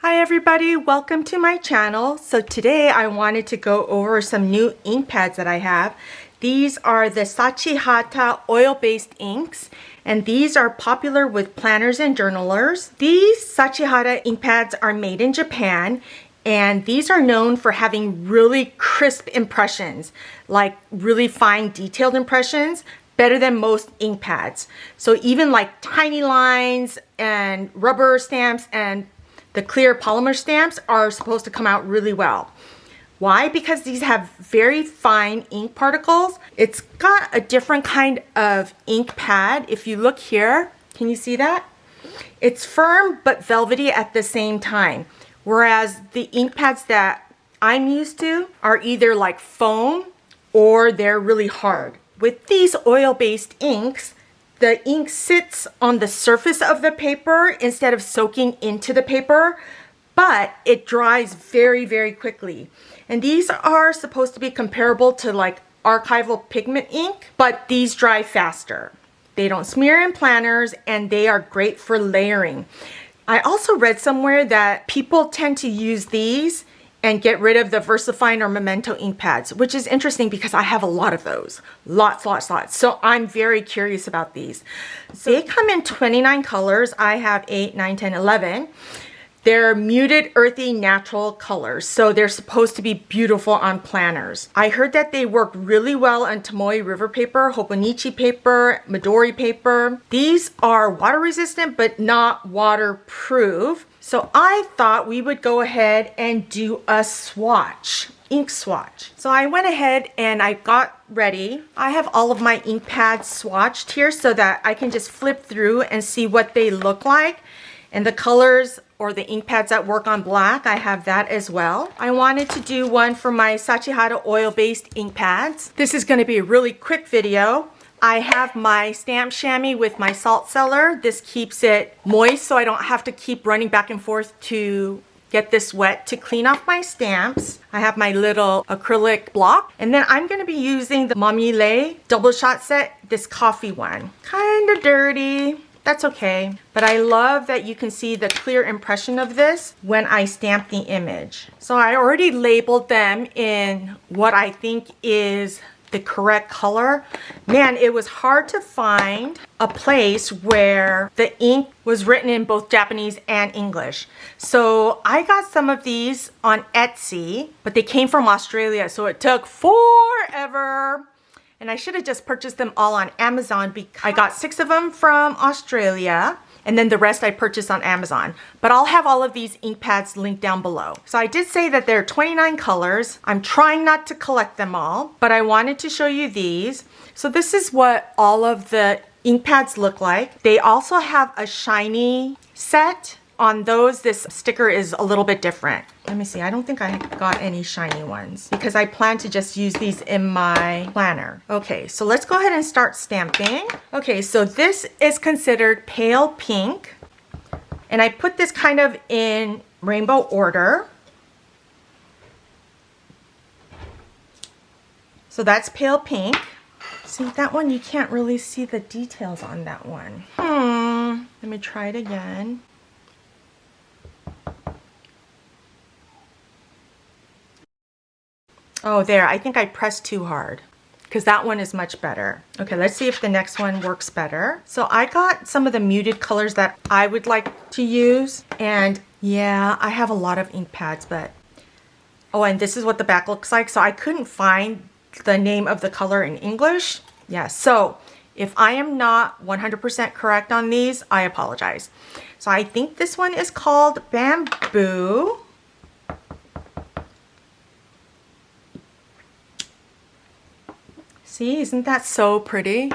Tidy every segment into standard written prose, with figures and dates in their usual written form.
Hi everybody, welcome to my channel. So today I wanted to go over some new ink pads that I have. These are the SHACHIHATA oil-based inks, and these are popular with planners and journalers. These SHACHIHATA ink pads are made in Japan, and these are known for having really crisp impressions, like really fine detailed impressions, better than most ink pads. So even like tiny lines and rubber stamps and the clear polymer stamps are supposed to come out really well. Why? Because these have very fine ink particles. It's got a different kind of ink pad. If you look here, can you see that? It's firm but velvety at the same time. Whereas the ink pads that I'm used to are either like foam or they're really hard. With these oil-based inks, the ink sits on the surface of the paper instead of soaking into the paper, but it dries very, very quickly. And these are supposed to be comparable to like archival pigment ink, but these dry faster. They don't smear in planners and they are great for layering. I also read somewhere that people tend to use these and get rid of the VersaFine or Memento ink pads, which is interesting because I have a lot of those. Lots. So I'm very curious about these. So they come in 29 colors. I have 8, 9, 10, 11. They're muted, earthy, natural colors. So they're supposed to be beautiful on planners. I heard that they work really well on Tomoe River paper, Hobonichi paper, Midori paper. These are water resistant, but not waterproof. So I thought we would go ahead and do a swatch, ink swatch. So I went ahead and I got ready. I have all of my ink pads swatched here so that I can just flip through and see what they look like. And the colors or the ink pads that work on black, I have that as well. I wanted to do one for my SHACHIHATA oil-based ink pads. This is going to be a really quick video. I have my stamp chamois with my salt cellar. This keeps it moist so I don't have to keep running back and forth to get this wet to clean off my stamps. I have my little acrylic block. And then I'm going to be using the Mamile double shot set, this coffee one. Kind of dirty. That's okay. But I love that you can see the clear impression of this when I stamp the image. So I already labeled them in what I think is the correct color. Man, it was hard to find a place where the ink was written in both Japanese and English. So I got some of these on Etsy, but they came from Australia, so it took forever. And I should have just purchased them all on Amazon because I got 6 of them from Australia. And then the rest I purchased on Amazon. But I'll have all of these ink pads linked down below. So I did say that there are 29 colors. I'm trying not to collect them all, but I wanted to show you these. So this is what all of the ink pads look like. They also have a shiny set. On those, this sticker is a little bit different. Let me see, I don't think I got any shiny ones because I plan to just use these in my planner. Okay, so let's go ahead and start stamping. Okay, so this is considered pale pink. And I put this kind of in rainbow order. So that's pale pink. See, that one, you can't really see the details on that one. Let me try it again. Oh, there, I think I pressed too hard because that one is much better. Okay, let's see if the next one works better. So I got some of the muted colors that I would like to use. And yeah, I have a lot of ink pads, but... Oh, and this is what the back looks like. So I couldn't find the name of the color in English. Yeah, so if I am not 100% correct on these, I apologize. So I think this one is called Bamboo. See, isn't that so pretty?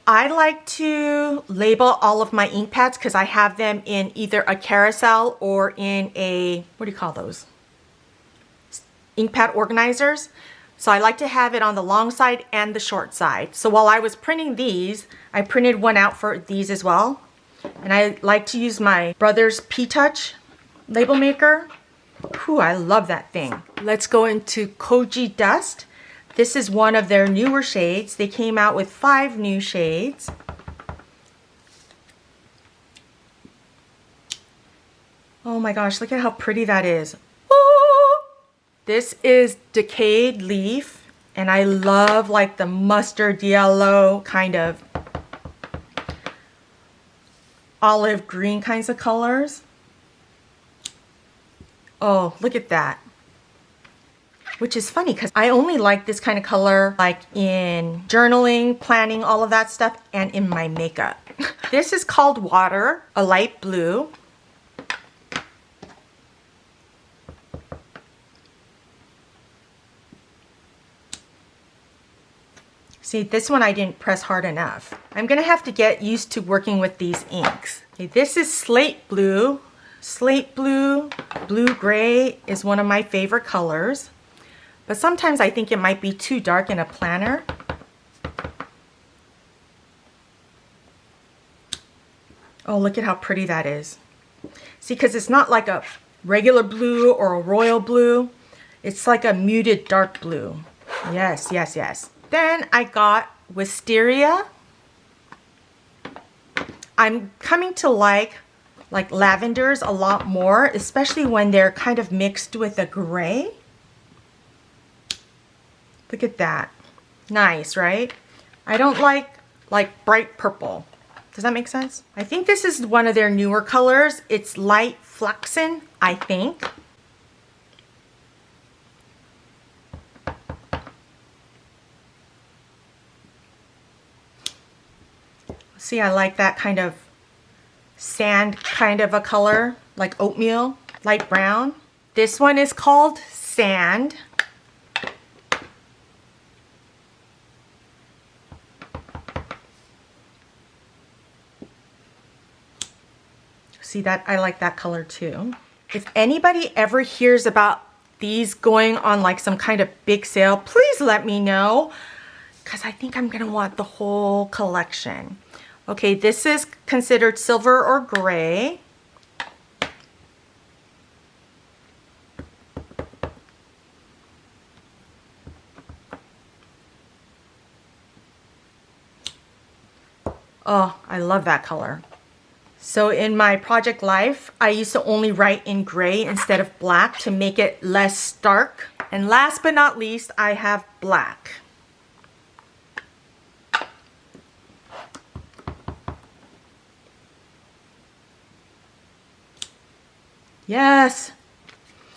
I like to label all of my ink pads because I have them in either a carousel or in a, what do you call those? Ink pad organizers. So I like to have it on the long side and the short side. So while I was printing these, I printed one out for these as well. And I like to use my brother's P-Touch label maker. Whew, I love that thing. Let's go into Koji Dust. This is one of their newer shades. They came out with 5 new shades. Oh my gosh, look at how pretty that is. Ooh! This is decayed leaf, and I love like the mustard yellow kind of olive green kinds of colors. Oh, look at that. Which is funny because I only like this kind of color like in journaling, planning, all of that stuff, and in my makeup. This is called Water, a light blue. See, this one I didn't press hard enough. I'm gonna have to get used to working with these inks. Okay, this is slate blue. Slate blue, blue gray is one of my favorite colors. But sometimes I think it might be too dark in a planner. Oh, look at how pretty that is. See, because it's not like a regular blue or a royal blue. It's like a muted dark blue. Yes, yes, yes. Then I got wisteria. I'm coming to like lavenders a lot more, especially when they're kind of mixed with a gray. Look at that. Nice, right? I don't like bright purple. Does that make sense? I think this is one of their newer colors. It's light flaxen, I think. See, I like that kind of sand kind of a color, like oatmeal, light brown. This one is called Sand. See that? I like that color too. If anybody ever hears about these going on like some kind of big sale, please let me know, because I think I'm gonna want the whole collection. Okay, this is considered silver or gray. Oh, I love that color. So in my project life, I used to only write in gray instead of black to make it less stark. And last but not least, I have black. Yes,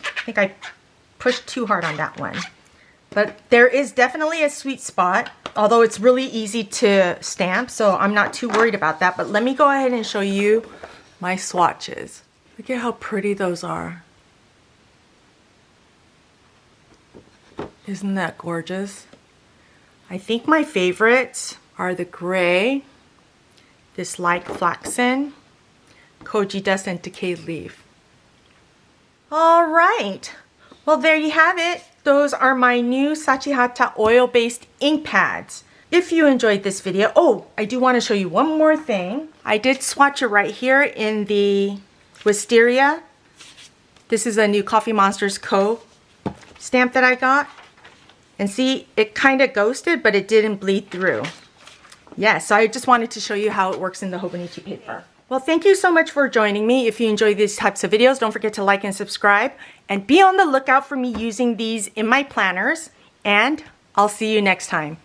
I think I pushed too hard on that one. But there is definitely a sweet spot, although it's really easy to stamp, so I'm not too worried about that. But let me go ahead and show you my swatches. Look at how pretty those are. Isn't that gorgeous? I think my favorites are the gray, this light flaxen, koji dust, and decayed leaf. All right, well there you have it. Those are my new SHACHIHATA oil-based ink pads. If you enjoyed this video, oh, I do want to show you one more thing. I did swatch it right here in the Wisteria. This is a new Coffee Monsters Co. stamp that I got. And see, it kind of ghosted, but it didn't bleed through. Yeah, so I just wanted to show you how it works in the Hobonichi paper. Well, thank you so much for joining me. If you enjoy these types of videos, don't forget to like and subscribe. And be on the lookout for me using these in my planners. And I'll see you next time.